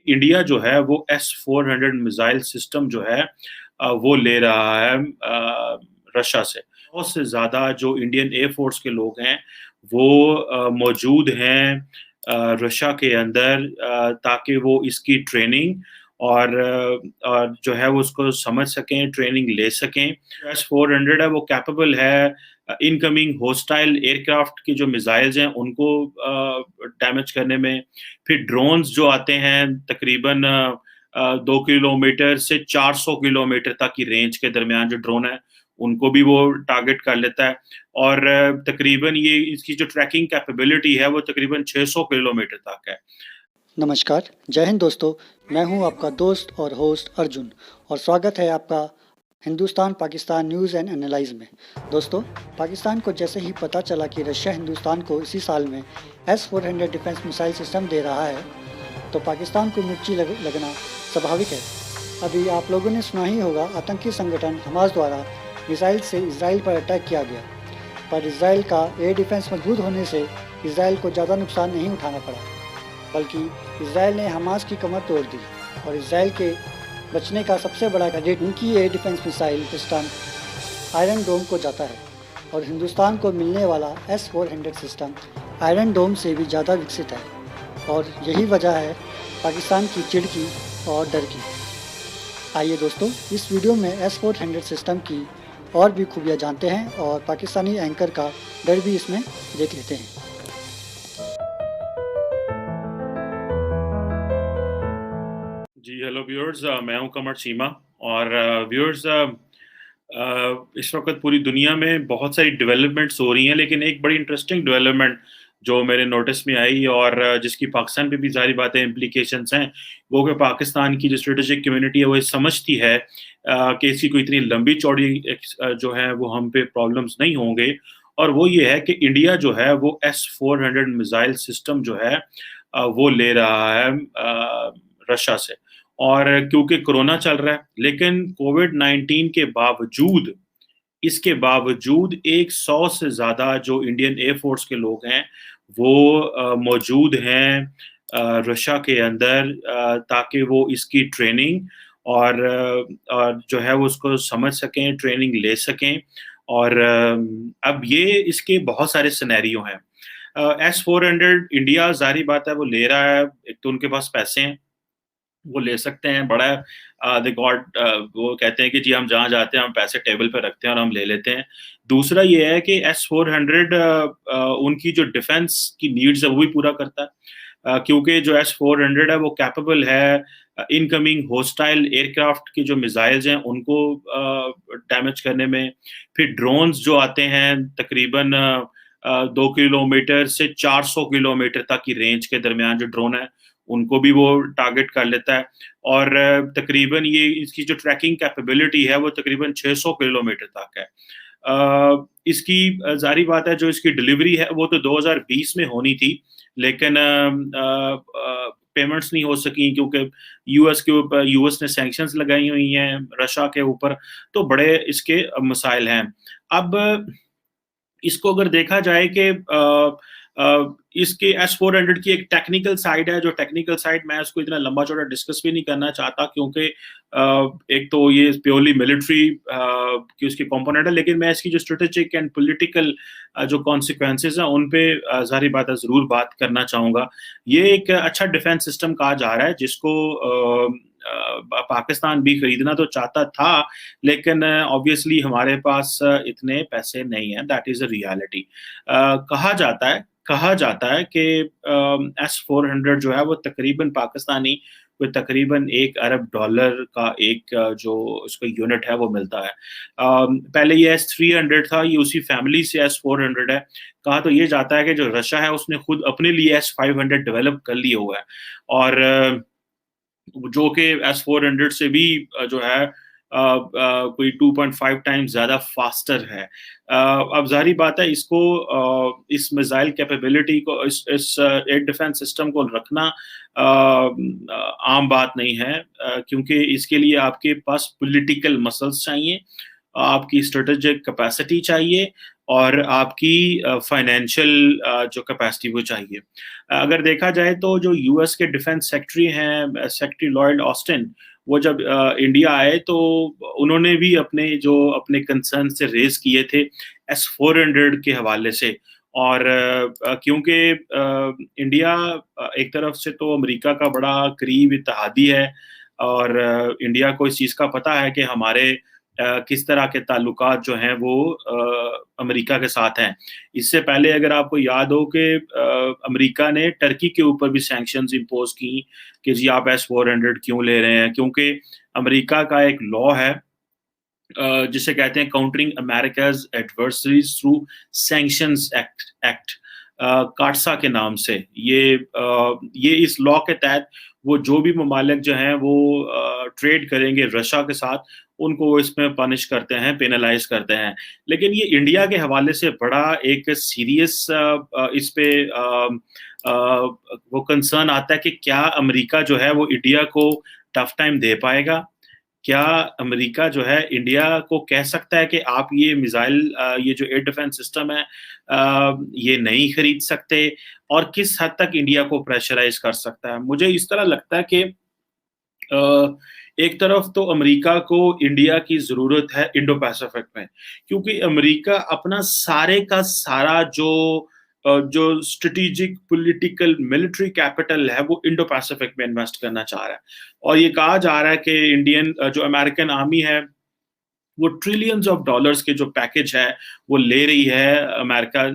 India जो है वो S-400 मिसाइल सिस्टम जो है वो ले रहा है रशिया से। बहुत से ज़्यादा जो इंडियन एयर फोर्स के लोग हैं वो मौजूद हैं रशिया के अंदर ताकि वो इसकी ट्रेनिंग और जो है वो उसको समझ सकें, ट्रेनिंग ले सकें। S-400 है वो कैपेबल है इनकमिंग होस्टाइल एयरक्राफ्ट की जो मिसाइल्स हैं उनको डैमेज करने में। फिर ड्रोन्स जो आते हैं तकरीबन 2 किलोमीटर से 400 किलोमीटर तक की रेंज के दरमियान जो ड्रोन है उनको भी वो टारगेट कर लेता है। और तकरीबन ये इसकी जो ट्रैकिंग कैपेबिलिटी है वो तकरीबन 600 किलोमीटर तक है। नमस्कार, जय हिंद दोस्तों। मैं हूं आपका दोस्त और होस्ट अर्जुन और स्वागत है आपका Hindustan Pakistan news and analyse में। दोस्तों, पाकिस्तान को जैसे ही पता चला कि रशिया हिंदुस्तान को इसी साल में S-400 डिफेंस मिसाइल सिस्टम दे रहा है तो पाकिस्तान को मिर्ची लगना स्वाभाविक है। अभी आप लोगों ने सुना ही होगा, आतंकी संगठन हमास द्वारा मिसाइल से इसराइल पर अटैक किया गया, पर इसराइल का एयर डिफेंस मजबूत होने से इसराइल को ज़्यादा नुकसान नहीं उठाना पड़ा, बल्कि इसराइल ने हमास की कमर तोड़ दी। और इसराइल के बचने का सबसे बड़ा क्रेडिट उनकी air defence missile system iron dome को जाता है। और हिंदुस्तान को मिलने वाला S-400 सिस्टम आयरन डोम से भी ज़्यादा विकसित है और यही वजह है पाकिस्तान की चिढ़ की और डर की। आइए दोस्तों, इस वीडियो में S-400 सिस्टम की और भी खूबियाँ जानते हैं और पाकिस्तानी एंकर का डर भी इसमें देख लेते हैं। जी हेलो व्यूअर्स, मैं हूं कमर चीमा। और व्यूअर्स, इस वक्त पूरी दुनिया में बहुत सारी डेवलपमेंट्स हो रही हैं, लेकिन एक बड़ी इंटरेस्टिंग डेवलपमेंट जो मेरे नोटिस में आई और जिसकी पाकिस्तान पे भी जारी बातें इम्प्लीकेशंस हैं, वो कि पाकिस्तान की जो स्ट्रेटेजिक कम्युनिटी है वो ये समझती है कि इसकी कोई इतनी लंबी चौड़ी जो है वो हम पे प्रॉब्लम्स नहीं होंगे। और वो ये है कि इंडिया जो है वो S-400 मिसाइल सिस्टम जो है वो ले रहा है रशिया से। और क्योंकि कोरोना चल रहा है, लेकिन कोविड-19 के बावजूद इसके बावजूद 100 से ज़्यादा जो इंडियन एयर फोर्स के लोग हैं वो मौजूद हैं रशिया के अंदर ताकि वो इसकी ट्रेनिंग और जो है वो उसको समझ सकें, ट्रेनिंग ले सकें। और अब ये इसके बहुत सारे सिनेरियो हैं। S-400 इंडिया ज़ाहिर बात है वो ले रहा है। एक तो उनके पास पैसे हैं, वो ले सकते हैं, बड़ा दे गॉट वो कहते हैं कि जी हम जहाँ जाते हैं हम पैसे टेबल पे रखते हैं और हम ले लेते हैं। दूसरा ये है कि S-400 उनकी जो डिफेंस की नीड्स है वो भी पूरा करता है, क्योंकि जो S-400 है वो कैपेबल है इनकमिंग होस्टाइल एयरक्राफ्ट की जो मिसाइल्स हैं उनको डैमेज करने में। फिर ड्रोन्स जो आते हैं तकरीबन 2 किलोमीटर से 400 किलोमीटर तक की रेंज के दरमियान जो ड्रोन है उनको भी वो टारगेट कर लेता है। और तकरीबन ये इसकी जो ट्रैकिंग कैपेबिलिटी है वो तकरीबन 600 किलोमीटर तक है। इसकी ज़ाहिर बात है जो इसकी डिलीवरी है वो तो 2020 में होनी थी, लेकिन पेमेंट्स नहीं हो सकी क्योंकि यूएस ने सैंक्शंस लगाई हुई हैं रशिया के ऊपर, तो बड़े इसके मसाइल हैं। अब इसको अगर देखा जाए कि इसके S-400 की एक टेक्निकल साइड है, जो टेक्निकल साइड मैं उसको इतना लंबा चौड़ा डिस्कस भी नहीं करना चाहता, क्योंकि एक तो ये प्योरली मिलिट्री की उसकी कंपोनेंट है, लेकिन मैं इसकी जो स्ट्रेटेजिक एंड पॉलिटिकल जो कॉन्सिक्वेंसेस हैं उन पे ज़ाहिर बात है ज़रूर बात करना चाहूँगा। ये एक अच्छा डिफेंस सिस्टम कहा जा रहा है जिसको पाकिस्तान भी खरीदना तो चाहता था, लेकिन ऑब्वियसली हमारे पास इतने पैसे नहीं हैं। That is a reality. कहा जाता है कि S-400 जो है वो तकरीबन पाकिस्तानी कोई तकरीबन $1 अरब का एक जो उसका यूनिट है वो मिलता है। पहले ये S-300 था, ये उसी फैमिली से S-400 है। कहा तो ये जाता है कि जो रशिया है उसने खुद अपने लिए S-500 डेवलप कर लिया हुआ है, और जो कि S-400 से भी जो है कोई 2.5 टाइम्स ज़्यादा फास्टर है। अब ज़ाहिर बात है इसको इस मिसाइल कैपेबिलिटी को इस एयर डिफेंस सिस्टम को रखना आम बात नहीं है, क्योंकि इसके लिए आपके पास पॉलिटिकल मसल्स चाहिए, आपकी स्ट्रेटेजिक कैपेसिटी चाहिए, और आपकी फाइनेंशियल जो कैपेसिटी वो चाहिए। अगर देखा जाए तो जो यूएस के डिफेंस सेक्रेटरी हैं, सेक्रेटरी लॉयड ऑस्टिन, वो जब इंडिया आए तो उन्होंने भी अपने कंसर्न से रेज किए थे S-400 के हवाले से। और क्योंकि इंडिया एक तरफ से तो अमेरिका का बड़ा करीब इत्तेहादी है, और इंडिया को इस चीज़ का पता है कि हमारे किस तरह के ताल्लुकात जो हैं वो अमेरिका के साथ हैं। इससे पहले अगर आपको याद हो कि अमेरिका ने टर्की के ऊपर भी सैंक्शंस इम्पोज की कि जी आप S-400 क्यों ले रहे हैं, क्योंकि अमेरिका का एक लॉ है जिसे कहते हैं countering America's adversaries through sanctions act, CAATSA के नाम से। ये इस लॉ के तहत वो जो भी ममालिक जो हैं वो ट्रेड करेंगे रशिया के साथ, उनको वो इसमें पनिश करते हैं, पेनलाइज करते हैं। लेकिन ये इंडिया के हवाले से बड़ा एक सीरियस इस पे वो कंसर्न आता है कि क्या अमेरिका जो है वो इंडिया को टफ टाइम दे पाएगा। क्या अमेरिका जो है इंडिया को कह सकता है कि आप ये मिसाइल, ये जो एयर डिफेंस सिस्टम है, ये नहीं खरीद सकते, और किस हद तक इंडिया को प्रेशराइज कर सकता है। मुझे इस तरह लगता है कि एक तरफ तो अमेरिका को इंडिया की जरूरत है इंडो पैसिफिक में, क्योंकि अमेरिका अपना सारे का सारा जो स्ट्रेटेजिक पॉलिटिकल मिलिट्री कैपिटल है वो इंडो पैसिफिक में इन्वेस्ट करना चाह रहा है। और ये कहा जा रहा है कि जो अमेरिकन आर्मी है वो ट्रिलियंस ऑफ डॉलर्स के जो पैकेज है वो ले रही है। अमेरिका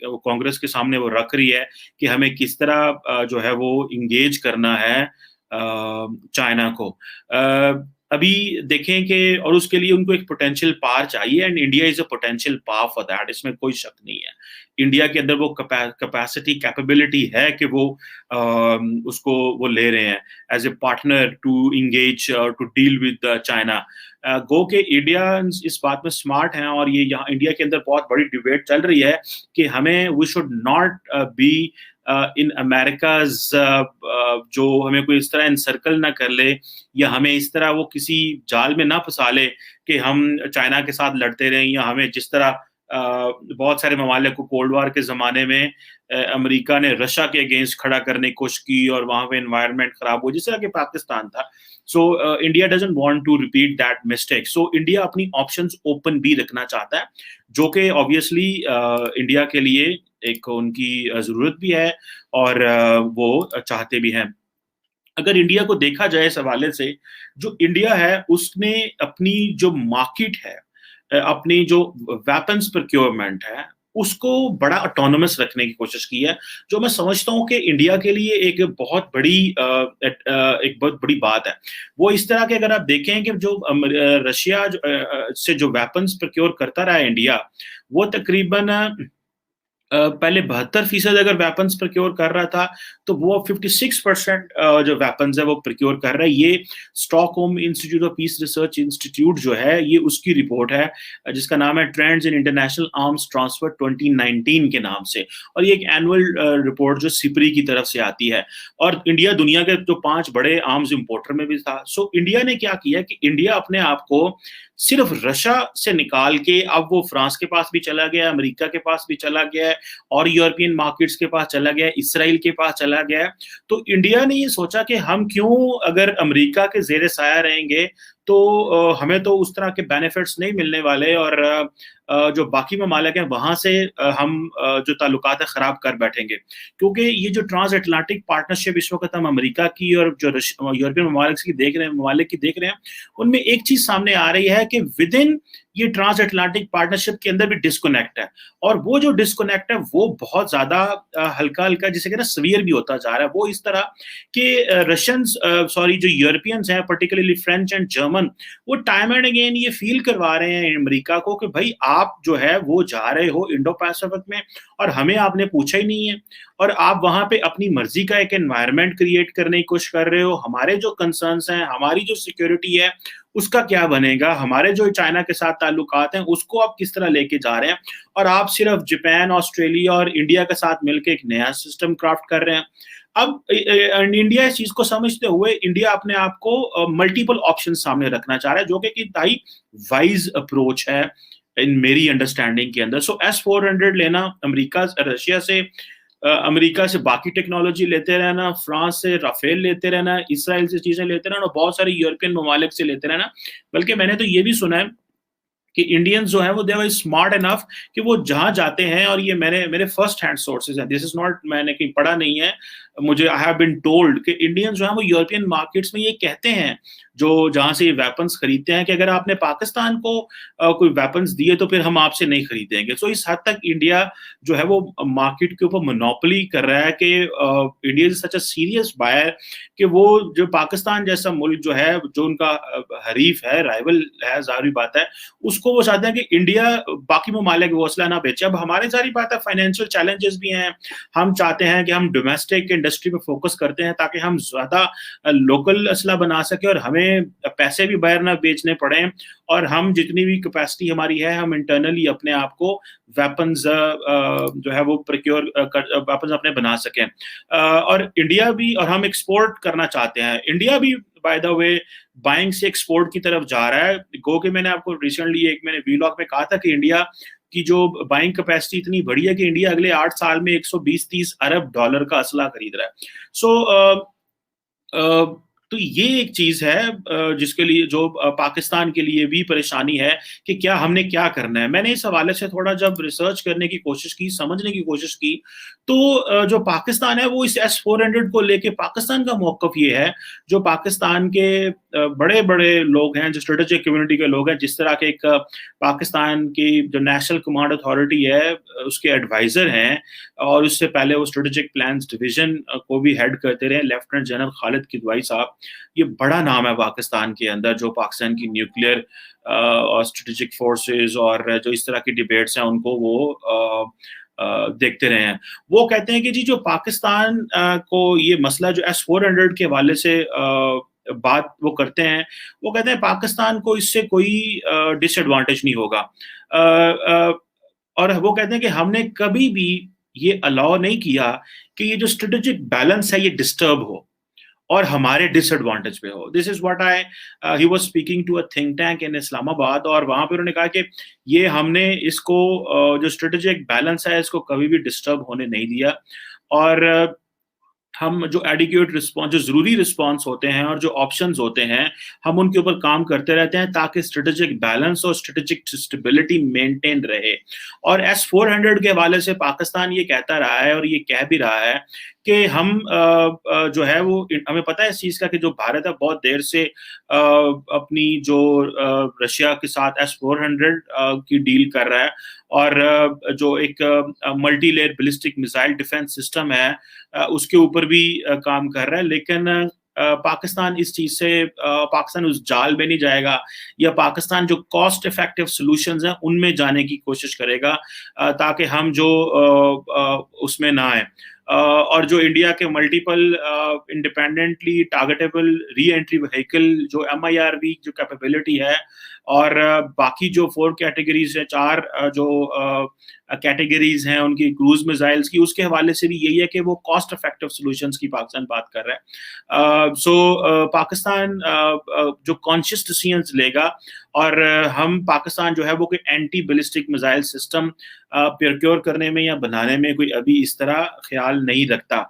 वो कांग्रेस के सामने वो रख रही है कि हमें किस तरह जो है वो इंगेज करना है चाइना को। अभी देखें कि, और उसके लिए उनको एक पोटेंशियल पावर चाहिए, and India is a potential power for that, इसमें कोई शक नहीं है। इंडिया के अंदर वो कैपेसिटी कैपेबिलिटी है कि वो उसको वो ले रहे हैं as a partner to engage to deal with China. गो के इंडिया इस बात में स्मार्ट हैं, और ये यहाँ इंडिया के अंदर बहुत बड़ी डिबेट चल रही है कि हमें we should not be in America's, जो हमें कोई इस तरह इनसर्कल ना कर ले, या हमें इस तरह वो किसी जाल में ना फंसा ले कि हम चाइना के साथ लड़ते रहें, या हमें जिस तरह बहुत सारे ममालिक को कोल्ड वार के ज़माने में अमेरिका ने रशिया के अगेंस्ट खड़ा करने की कोशिश की और वहाँ पे एनवायरनमेंट खराब हो, जिस तरह के पाकिस्तान था। So India doesn't want to repeat that mistake. So India अपनी ऑप्शंस ओपन भी रखना चाहता है, जो कि ऑब्वियसली इंडिया के लिए एक उनकी ज़रूरत भी है, और वो चाहते भी हैं। अगर इंडिया को देखा जाए इस हवाले से, जो इंडिया है उसने अपनी जो मार्केट है, अपनी जो वेपन्स प्रोक्योरमेंट है, उसको बड़ा ऑटोनोमस रखने की कोशिश की है, जो मैं समझता हूँ कि इंडिया के लिए एक बहुत बड़ी बात है। वो इस तरह के, अगर आप देखें कि जो रशिया से जो वेपन्स प्रोक्योर करता रहा है इंडिया, वो तकरीबन पहले 72% अगर वेपन्स प्रोक्योर कर रहा था, तो वो 56% जो वेपन्स है वो प्रोक्योर कर रहा है। ये Stockholm institute of Peace Research institute जो है, ये उसकी रिपोर्ट है जिसका नाम है trends in international arms transfer 2019 के नाम से, और ये एक एनुअल रिपोर्ट जो सिपरी की तरफ से आती है। और इंडिया दुनिया के जो 5 बड़े आर्म्स इंपोर्टर में भी था। सो इंडिया ने क्या किया कि इंडिया अपने आप को सिर्फ रशिया से निकाल के अब वो फ्रांस के पास भी चला गया, अमेरिका के पास भी चला गया है, और यूरोपियन मार्केट्स के पास चला गया है, इसराइल के पास चला गया है। तो इंडिया ने ये सोचा कि हम क्यों, अगर अमेरिका के ज़ेरे साया रहेंगे तो हमें तो उस तरह के बेनिफिट्स नहीं मिलने वाले, और जो बाकी ममालिक हैं वहाँ से हम जो ताल्लुकात है ख़राब कर बैठेंगे। क्योंकि ये जो ट्रांस अटलांटिक पार्टनरशिप इस वक्त हम अमेरिका की और जो यूरोपियन ममालिक की देख रहे हैं, उनमें एक चीज़ सामने आ रही है कि विद इन ये ट्रांस अटलांटिक पार्टनरशिप के अंदर भी डिस्कनेक्ट है, और वो जो डिस्कनेक्ट है वो बहुत ज्यादा हल्का हल्का, जिसे कहना सवियर भी होता जा रहा है। वो इस तरह कि जो यूरोपियंस हैं, पर्टिकुलरली फ्रेंच एंड जर्मन, वो टाइम एंड अगेन ये फील करवा रहे हैं अमेरिका को कि भाई आप जो है वो जा रहे हो इंडो पैसिफिक में, और हमें आपने पूछा ही नहीं है, और आप वहां पे अपनी मर्जी का एक एनवायरनमेंट क्रिएट करने की कोशिश कर रहे हो। हमारे जो कंसर्न्स हैं, हमारी जो सिक्योरिटी है, उसका क्या बनेगा, हमारे जो चाइना के साथ ताल्लुकात हैं उसको आप किस तरह लेके जा रहे हैं, और आप सिर्फ जापान, ऑस्ट्रेलिया और इंडिया के साथ मिलकर एक नया सिस्टम क्राफ्ट कर रहे हैं। अब इंडिया इस चीज को समझते हुए इंडिया अपने आप को मल्टीपल ऑप्शन सामने रखना चाह रहा है, जो कि इंतहाई वाइज अप्रोच है इन मेरी अंडरस्टैंडिंग के अंदर। सो S-400 लेना, रशिया से अमेरिका से बाकी टेक्नोलॉजी लेते रहना, फ्रांस से राफेल लेते रहना, इसराइल से चीजें लेते रहना, बहुत सारे यूरोपियन ममालिक से लेते रहना। बल्कि मैंने तो ये भी सुना है कि इंडियंस जो है वो दे आर स्मार्ट इनफ कि वो जहां जाते हैं, और ये मेरे फर्स्ट हैंड सोर्सेज हैं, दिस इज नॉट, मैंने कहीं पढ़ा नहीं है, मुझे आई हैव बीन टोल्ड कि इंडियंस जो है वो यूरोपियन मार्केट्स में ये कहते हैं, जो जहां से ये वेपन्स खरीदते हैं, कि अगर आपने पाकिस्तान को कोई वेपन्स दिए तो फिर हम आपसे नहीं खरीदेंगे। सो इस हद तक इंडिया जो है वो मार्केट के ऊपर मोनोपोली कर रहा है, कि India is such a serious buyer कि वो जो पाकिस्तान जैसा मुल्क जो है, जो उनका हरीफ है, राइवल है, जाहिर बात है, उसको वो चाहते हैं कि इंडिया बाकी ममालिक वो असला ना बेचे। अब हमारे सारी बात है, फाइनेंशियल चैलेंजेस भी हैं, हम चाहते हैं कि हम डोमेस्टिक इंडस्ट्री पे फोकस करते हैं ताकि हम ज्यादा लोकल असला बना सके और हमें पैसे भी बाहर ना बेचने पड़े, और हम जितनी भी कैपेसिटी हमारी है, हम इंटरनली अपने आप को वेपन्स जो है वो प्रोक्योर वेपन्स अपने बना सकें। और इंडिया भी, और हम एक्सपोर्ट करना चाहते हैं, इंडिया भी बाय द वे बाइंग से एक्सपोर्ट की तरफ जा रहा है। गो कि मैंने आपको रिसेंटली एक मैंने वीलॉग में कहा था कि इंडिया की जो बाइंग कैपेसिटी इतनी बड़ी है कि इंडिया अगले 8 साल में 120-30 अरब डॉलर का असला खरीद रहा है। सो तो ये एक चीज है जिसके लिए जो पाकिस्तान के लिए भी परेशानी है कि क्या हमने क्या करना है। मैंने इस हवाले से थोड़ा जब रिसर्च करने की कोशिश की, समझने की कोशिश की, तो जो पाकिस्तान है वो इस S-400 को लेके पाकिस्तान का मौकफ ये है, जो पाकिस्तान के बड़े बड़े लोग हैं, जो स्ट्रेटेजिक कम्युनिटी के लोग हैं, जिस तरह के एक पाकिस्तान की जो नेशनल कमांड अथॉरिटी है उसके एडवाइजर हैं, और उससे पहले वो स्ट्रेटेजिक प्लान्स डिवीजन को भी हेड करते रहे लेफ्टिनेंट जनरल खालिद किदवाई साहब। ये बड़ा नाम है पाकिस्तान के अंदर, जो पाकिस्तान की न्यूक्लियर और स्ट्रेटेजिक फोर्सेस और जो इस तरह की डिबेट्स हैं उनको वो देखते रहे हैं। वो कहते हैं कि जी जो पाकिस्तान को ये मसला जो S-400 के हवाले से बात वो करते हैं, वो कहते हैं पाकिस्तान को इससे कोई डिसएडवांटेज नहीं होगा, और वो कहते हैं कि हमने कभी भी ये अलाउ नहीं किया कि ये जो स्ट्रेटेजिक बैलेंस है ये डिस्टर्ब हो और हमारे डिसएडवांटेज पे हो। This is what he was speaking to a think tank in Islamabad, और वहां पे उन्होंने कहा कि ये हमने इसको जो स्ट्रेटेजिक बैलेंस है इसको कभी भी डिस्टर्ब होने नहीं दिया, और हम जो एडिक्वेट रिस्पॉन्स, जो जरूरी रिस्पॉन्स होते हैं और जो ऑप्शंस होते हैं, हम उनके ऊपर काम करते रहते हैं ताकि स्ट्रेटेजिक बैलेंस और स्ट्रेटेजिक स्टेबिलिटी मेंटेन रहे। और S-400 के हवाले से पाकिस्तान ये कहता रहा है और ये कह भी रहा है कि हम जो है वो, हमें पता है इस चीज का कि जो भारत है बहुत देर से अपनी जो रशिया के साथ S-400 की डील कर रहा है, और जो एक multi layer ballistic missile defence system है उसके ऊपर भी काम कर रहा है। लेकिन पाकिस्तान इस चीज से पाकिस्तान उस जाल में नहीं जाएगा, या पाकिस्तान जो कॉस्ट इफेक्टिव सॉल्यूशंस हैं उनमें जाने की कोशिश करेगा ताकि हम जो उसमें ना आए। और जो इंडिया के multiple independently targetable re entry vehicle जो MIRV जो कैपेबिलिटी है, और बाकी जो 4 कैटेगरीज है, 4 जो कैटेगरीज हैं उनकी क्रूज मिसाइल्स की, उसके हवाले से भी यही है कि वो कॉस्ट इफेक्टिव सॉल्यूशंस की पाकिस्तान बात कर रहा है। पाकिस्तान जो कॉन्शियस डिसीजंस लेगा, और हम पाकिस्तान जो है वो कोई anti ballistic missile system procure करने में या बनाने में कोई अभी इस तरह ख्याल नहीं रखता।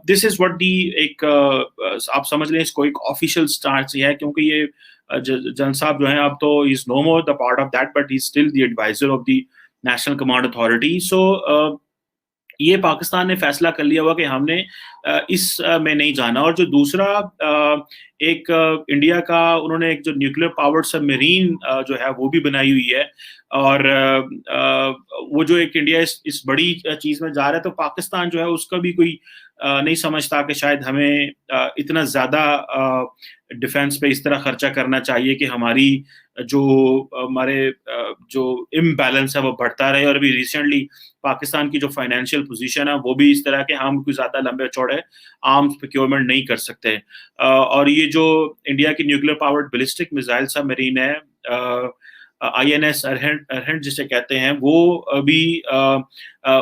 दिस इज व्हाट दी एक आप समझ लें इसको एक ऑफिशियल स्टांस है, क्योंकि ये जन साहब जो हैं अब तो is no more the part of that, but he is still the advisor of the national command authority. So ये पाकिस्तान ने फैसला कर लिया हुआ कि हमने इस में नहीं जाना। और जो दूसरा एक इंडिया का, उन्होंने एक जो न्यूक्लियर पावर्ड सबमरीन जो है वो भी बनाई हुई है, और वो जो एक इंडिया इस बड़ी चीज में जा रहा है, तो पाकिस्तान जो है उसका भी कोई नहीं समझता कि शायद हमें इतना ज्यादा डिफेंस पे इस तरह खर्चा करना चाहिए कि हमारी जो हमारे जो इम्बैलेंस है वो बढ़ता रहे। और अभी रिसेंटली पाकिस्तान की जो फाइनेंशियल पोजीशन है वो भी इस तरह के हम कोई ज्यादा लंबे चौड़े आर्म्स प्रोक्योरमेंट नहीं कर सकते। और ये जो इंडिया की nuclear powered ballistic missile submarine है, INS अरहंड जिसे कहते हैं, वो अभी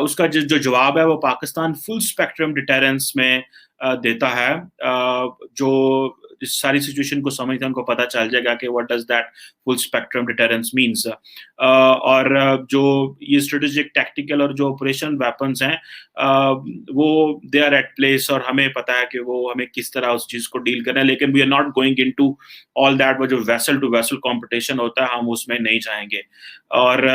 उसका जो जवाब है वो पाकिस्तान फुल स्पेक्ट्रम डिटेरेंस में देता है, जो इस सारी सिचुएशन को समझते हैं उनको पता चल जाएगा कि what does that full spectrum deterrence means. और जो ये स्ट्रेटेजिक टैक्टिकल और जो ऑपरेशन वेपन्स हैं वो दे आर एट प्लेस, और हमें पता है कि वो हमें किस तरह उस चीज को डील करना है, लेकिन we are not going into all that. वो जो वेसल टू वेसल कंपटीशन होता है हम उसमें नहीं जाएंगे। और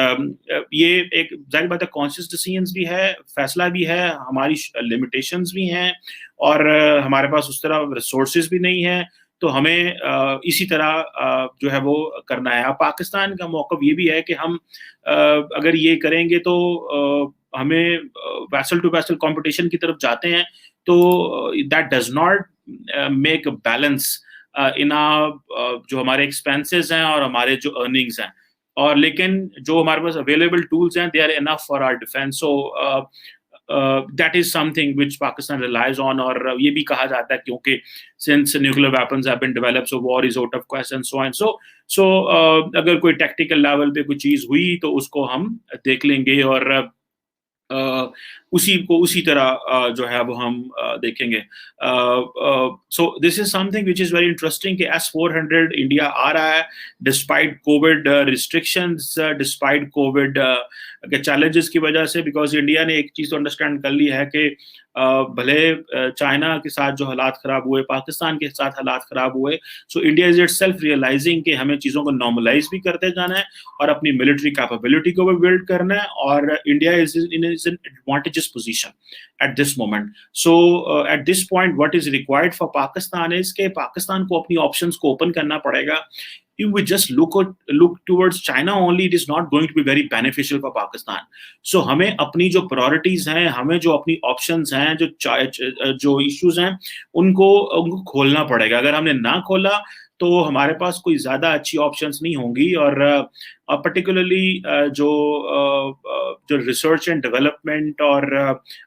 ये एक जाहिर बात है कॉन्शियस डिसीजंस भी है, फैसला भी है, हमारी लिमिटेशंस भी हैं, और हमारे पास उस तरह रिसोर्सेज भी नहीं है, तो हमें इसी तरह जो है वो करना है। अब पाकिस्तान का मौक़िफ़ ये भी है कि हम अगर ये करेंगे तो हमें वेसल टू वेसल कंपटीशन की तरफ जाते हैं, तो that does not make balance इन जो हमारे एक्सपेंसेस हैं और हमारे जो अर्निंग्स हैं। और लेकिन जो हमारे पास अवेलेबल टूल्स हैं, they are enough for our defence. So that is something which Pakistan relies on। और ये भी कहा जाता है क्योंकि since nuclear weapons have been developed, so war is out of question, so and so अगर कोई tactical level पे कोई चीज हुई तो उसको हम देख लेंगे, और उसी तरह जो है वो हम देखेंगे। So this is something which is very interesting कि S-400 इंडिया आ रहा है despite Covid restrictions, despite Covid के चैलेंजेस की वजह से, बिकॉज इंडिया ने एक चीज तो अंडरस्टैंड कर ली है कि भले चाइना के साथ जो हालात खराब हुए, पाकिस्तान के साथ हालात खराब हुए, so India is itself realising कि हमें चीज़ों को नॉर्मलाइज भी करते जाना है और अपनी मिलिट्री कैपेबिलिटी को भी बिल्ड करना है, और India is in an advantages position at this moment. So at this point what is required for Pakistan is के पाकिस्तान को अपनी ऑप्शंस को ओपन करना पड़ेगा। If we just look towards China only, it is not going to be very beneficial for Pakistan. So हमें अपनी जो priorities हैं, हमें जो अपनी options हैं, जो issues हैं, उनको खोलना पड़ेगा। अगर हमने ना खोला तो हमारे पास कोई ज़्यादा अच्छी ऑप्शंस नहीं होंगी, और पर्टिकुलरली जो रिसर्च एंड डेवलपमेंट और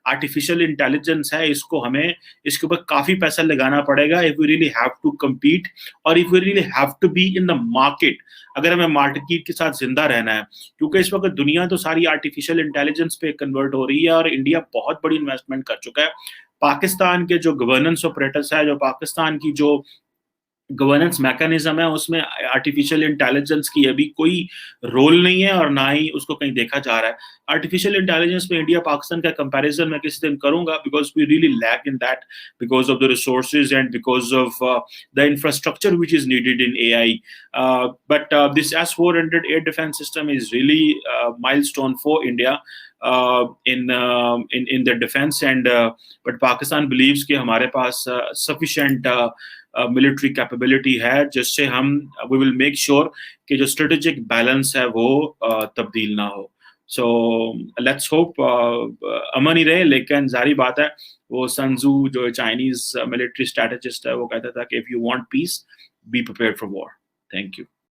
आर्टिफिशियल इंटेलिजेंस है, इसके ऊपर काफ़ी पैसा लगाना पड़ेगा if we really have to compete, और if we really have to be in the market, अगर हमें मार्केट के साथ जिंदा रहना है। क्योंकि इस वक्त दुनिया तो सारी आर्टिफिशियल इंटेलिजेंस पे कन्वर्ट हो रही है, और इंडिया बहुत बड़ी इन्वेस्टमेंट कर चुका है। पाकिस्तान के जो गवर्नेंस ऑपरेटर्स है, जो पाकिस्तान की जो गवर्नेंस मैकेनिज्म है, उसमें आर्टिफिशियल इंटेलिजेंस की अभी कोई रोल नहीं है, और ना ही उसको कहीं देखा जा रहा है। आर्टिफिशियल इंटेलिजेंस में इंडिया पाकिस्तान का कंपैरिजन मैं किसी दिन करूंगा, because we really lack in that, because of the resources and because of the infrastructure which is needed in AI। But this S-400 air defence system is really milestone for India in their defense, and but Pakistan believes कि हमारे पास sufficient military capability है, जिससे हम we will make sure कि जो strategic balance है वो तब्दील ना हो। सो लेट्स होप अमन ही रहे, लेकिन जारी बात है वो सन त्सू जो चाइनीज मिलिट्री स्ट्रेटेजिस्ट है वो कहता था कि if you want piece be prepared for war. Thank you.